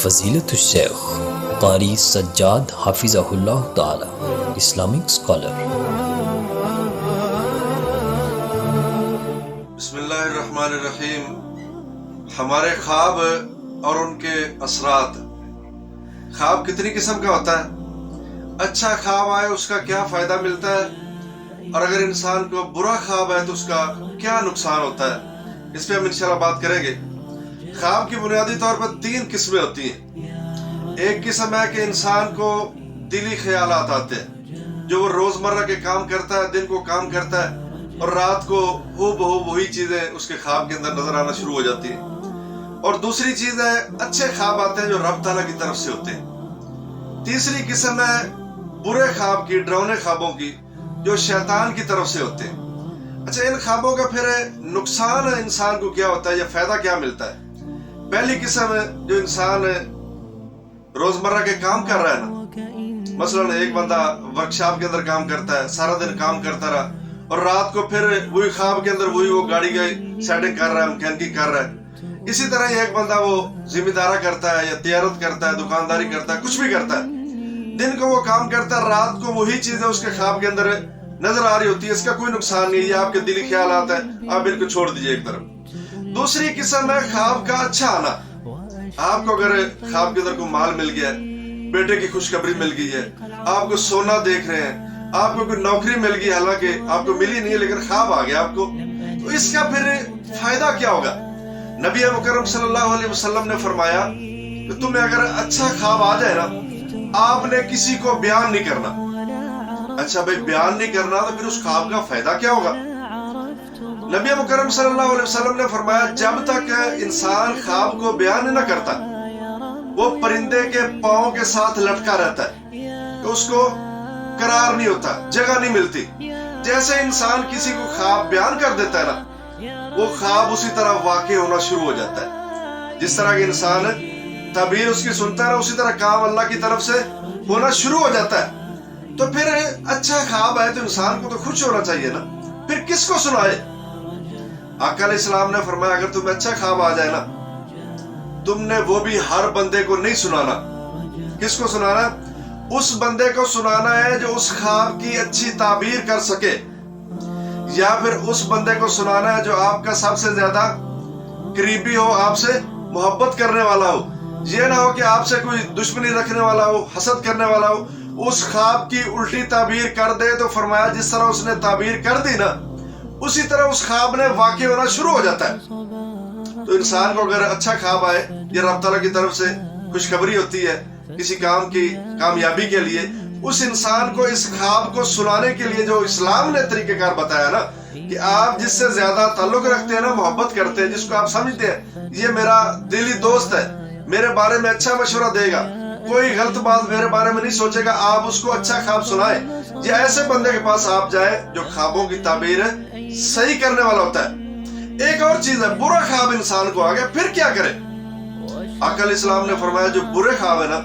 فضیلت الشیخ قاری سجاد حافظہ اللہ تعالی اسلامک اسکالر۔ بسم اللہ الرحمن الرحیم۔ ہمارے خواب اور ان کے اثرات۔ خواب کتنی قسم کا ہوتا ہے؟ اچھا خواب آئے اس کا کیا فائدہ ملتا ہے، اور اگر انسان کو برا خواب آئے تو اس کا کیا نقصان ہوتا ہے، اس پہ ہم انشاءاللہ بات کریں گے۔ خواب کی بنیادی طور پر 3 قسمیں ہوتی ہیں۔ ایک قسم ہے کہ انسان کو دلی خیالات آتے ہیں، جو وہ روزمرہ کے کام کرتا ہے، دن کو کام کرتا ہے، اور رات کو ہو بہو وہی چیزیں اس کے خواب کے اندر نظر آنا شروع ہو جاتی ہیں۔ اور دوسری چیز ہے اچھے خواب آتے ہیں جو رب تعالیٰ کی طرف سے ہوتے ہیں۔ تیسری قسم ہے برے خواب کی، ڈراؤنے خوابوں کی، جو شیطان کی طرف سے ہوتے ہیں۔ اچھا، ان خوابوں کا پھر نقصان انسان کو کیا ہوتا ہے یا فائدہ کیا ملتا ہے؟ پہلی قسم ہے جو انسان روزمرہ کے کام کر رہا ہے نا، مثلا ایک بندہ ورکشاپ کے اندر کام کرتا ہے، سارا دن کام کرتا رہا، اور رات کو پھر وہی خواب کے اندر وہی وہ گاڑی کی سیٹنگ کر رہا ہے، مکینکی کر رہا ہے۔ اسی طرح ہی ایک بندہ وہ ذمہ دارہ کرتا ہے یا تجارت کرتا ہے، دکانداری کرتا ہے، کچھ بھی کرتا ہے، دن کو وہ کام کرتا ہے، رات کو وہی چیزیں اس کے خواب کے اندر نظر آ رہی ہوتی ہے۔ اس کا کوئی نقصان نہیں، یہ آپ کے دلی خیالات ہیں، آپ ان کو چھوڑ دیجئے ایک طرف۔ دوسری قسم ہے خواب کا اچھا آنا۔ آپ کو اگر خواب کے اندر کوئی مال مل گیا ہے، بیٹے کی خوشخبری مل گئی ہے، آپ کو سونا دیکھ رہے ہیں، آپ کو کوئی نوکری مل گئی، حالانکہ آپ کو ملی نہیں ہے لیکن خواب آ گیا آپ کو، تو اس کا پھر فائدہ کیا ہوگا؟ نبی مکرم صلی اللہ علیہ وسلم نے فرمایا کہ تمہیں اگر اچھا خواب آ جائے نا، آپ نے کسی کو بیان نہیں کرنا۔ اچھا بھائی، بیان نہیں کرنا تو پھر اس خواب کا فائدہ کیا ہوگا؟ نبی مکرم صلی اللہ علیہ وسلم نے فرمایا جب تک انسان خواب کو بیان نہ کرتا، وہ پرندے کے پاؤں کے ساتھ لٹکا رہتا ہے، تو اس کو قرار نہیں ہوتا، جگہ نہیں ملتی۔ جیسے انسان کسی کو خواب بیان کر دیتا ہے نا، وہ خواب اسی طرح واقع ہونا شروع ہو جاتا ہے۔ جس طرح کہ انسان تعبیر اس کی سنتا ہے نا، اسی طرح کام اللہ کی طرف سے ہونا شروع ہو جاتا ہے۔ تو پھر اچھا خواب آئے تو انسان کو تو خوش ہونا چاہیے نا، پھر کس کو سنائے؟ آقا علیہ السلام نے فرمایا اگر تمہیں اچھا خواب آ جائے نا، تم نے وہ بھی ہر بندے کو نہیں سنانا۔ کس کو سنانا؟ اس بندے کو سنانا ہے جو اس خواب کی اچھی تعبیر کر سکے، یا پھر اس بندے کو سنانا ہے جو آپ کا سب سے زیادہ قریبی ہو، آپ سے محبت کرنے والا ہو۔ یہ نہ ہو کہ آپ سے کوئی دشمنی رکھنے والا ہو، حسد کرنے والا ہو، اس خواب کی الٹی تعبیر کر دے۔ تو فرمایا جس طرح اس نے تعبیر کر دی نا، اسی طرح اس خواب نے واقع ہونا شروع ہو جاتا ہے۔ تو انسان کو اگر اچھا خواب آئے، یہ رب تعالیٰ کی طرف سے خوشخبری ہوتی ہے کسی کام کی کامیابی کے لیے، اس انسان کو اس خواب کو سنانے کے لیے جو اسلام نے طریقہ کار بتایا نا، کہ آپ جس سے زیادہ تعلق رکھتے ہیں نا، محبت کرتے ہیں، جس کو آپ سمجھتے ہیں یہ میرا دلی دوست ہے، میرے بارے میں اچھا مشورہ دے گا، کوئی غلط بات میرے بارے میں نہیں سوچے گا، آپ اس کو اچھا خواب سنائیں۔ یہ ایسے بندے کے پاس آپ جائیں جو خوابوں کی تعبیر صحیح کرنے والا ہوتا ہے۔ ایک اور چیز ہے، برا خواب انسان کو آ گیا، پھر کیا کرے؟ آقا علیہ السلام نے فرمایا جو برے خواب ہے نا،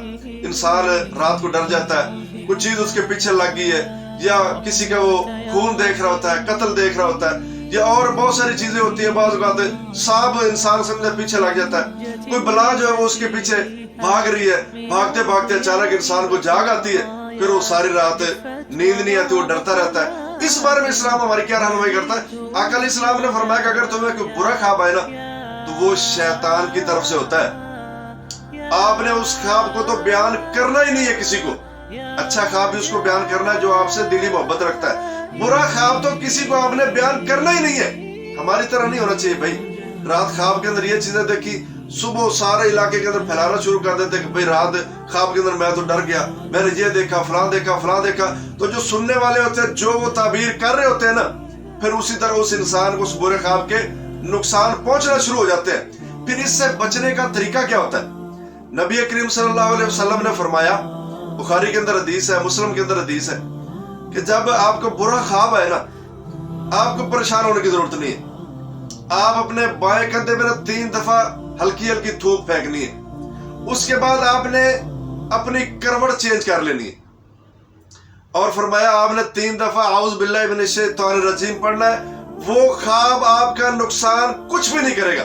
انسان رات کو ڈر جاتا ہے، کچھ چیز اس کے پیچھے لگ گئی ہے، یا کسی کا وہ خون دیکھ رہا ہوتا ہے، قتل دیکھ رہا ہوتا ہے، یا اور بہت ساری چیزیں ہوتی ہیں، بعض اوقات سانپ انسان سمجھے پیچھے لگ جاتا ہے، کوئی بلا جو ہے وہ اس کے پیچھے بھاگ رہی ہے، بھاگتے بھاگتے اچانک انسان کو جاگ آتی ہے، پھر وہ ساری رات نیند نہیں آتی، وہ ڈرتا رہتا ہے۔ اس بارے میں اسلام ہماری کیا رہنمائی کرتا ہے؟ آقا علیہ السلام نے فرمایا کہ اگر تمہیں کوئی برا خواب آئے نا، تو وہ شیطان کی طرف سے ہوتا ہے۔ آپ نے اس خواب کو تو بیان کرنا ہی نہیں ہے کسی کو۔ اچھا خواب بھی اس کو بیان کرنا ہے جو آپ سے دلی محبت رکھتا ہے، برا خواب تو کسی کو آپ نے بیان کرنا ہی نہیں ہے۔ ہماری طرح نہیں ہونا چاہیے بھائی، رات خواب کے اندر یہ چیزیں دیکھی، صبح سارے علاقے کے اندر پھیلانا شروع کر دیتے کہ بھئی رات خواب کے اندر میں تو ڈر گیا، میں نے یہ دیکھا، فلاں دیکھا، فلاں دیکھا۔ تو جو سننے والے ہوتے ہیں، جو وہ تعبیر کر رہے ہوتے ہیں نا، پھر اسی طرح اس انسان کو اس برے خواب کے نقصان پہنچنا شروع ہو جاتے ہیں۔ پھر اس سے بچنے کا طریقہ کیا ہوتا ہے؟ نبی کریم صلی اللہ علیہ وسلم نے فرمایا، بخاری کے اندر حدیث ہے، مسلم کے اندر حدیث ہے، کہ جب آپ کو برا خواب آئے نا، آپ کو پریشان ہونے کی ضرورت نہیں ہے۔ آپ اپنے بائیں کندھے میں 3 دفعہ ہلکی ہلکی تھوک پھینکنی ہے، اس کے بعد آپ نے اپنی کروٹ چینج کر لینی ہے، اور فرمایا آپ نے 3 دفعہ اعوذ باللہ من الشیطان الرجیم پڑھنا ہے۔ وہ خواب آپ کا نقصان کچھ بھی نہیں کرے گا۔